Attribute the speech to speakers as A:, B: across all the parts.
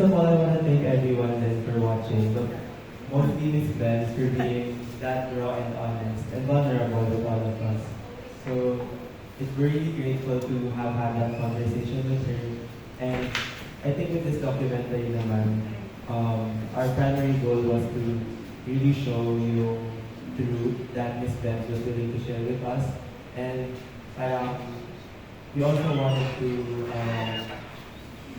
A: of all, I want to thank everyone then for watching, but mostly Miss Benz for being that raw and honest and vulnerable with all of us. So it's really grateful to have had that conversation with her. And I think with this documentary naman, our primary goal was to really show you truth that Miss Benz was willing to share with us. And we also wanted to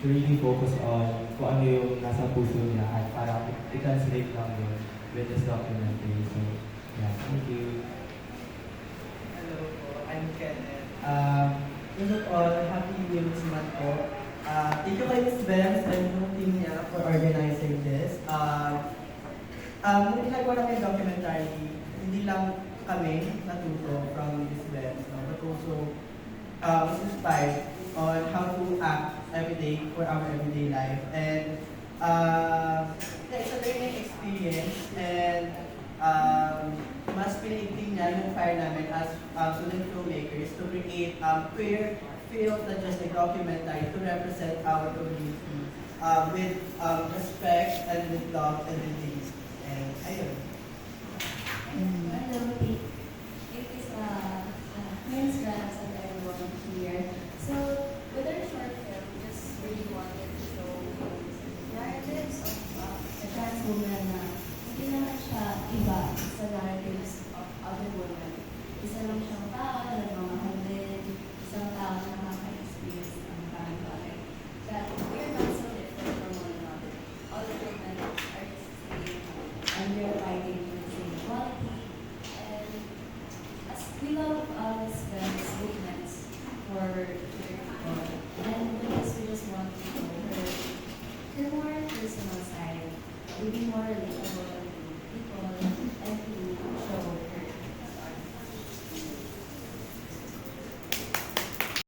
A: really focus on kung ano yung nasa puso niya at parang i-translate lang yun with this documentary. So, yeah, thank you.
B: Hello po, I'm Kenneth. First of all, happy Women's Month po. Thank you kay Ms. Benz and yung team niya for organizing this. Nung ginagawa namin yung documentary, hindi lang kami natuto from Ms. Benz, no? But also was inspired on how to act every day for our everyday life. And yeah, it's a learning experience and mas pinitin niya yung fire namin as student filmmakers to create queer film not just a documentary to represent our community with respect and with love and with dignity. And ayun.
C: Hello, it is Prince Rams and everyone here. So, with our short film, we just really wanted to show narratives of the trans woman na hindi naman siya iba sa narratives of other women. Isa lang siyang tao na nagmamahal din, isang tao na nakaka-experience ng maraming bagay. That we are not so different from one another. All the women are the same, and we are fighting for the same equality. And as we love Miss Ben's movements for queer people, and because we just want to show her more personal side, to be more relatable to people, and to show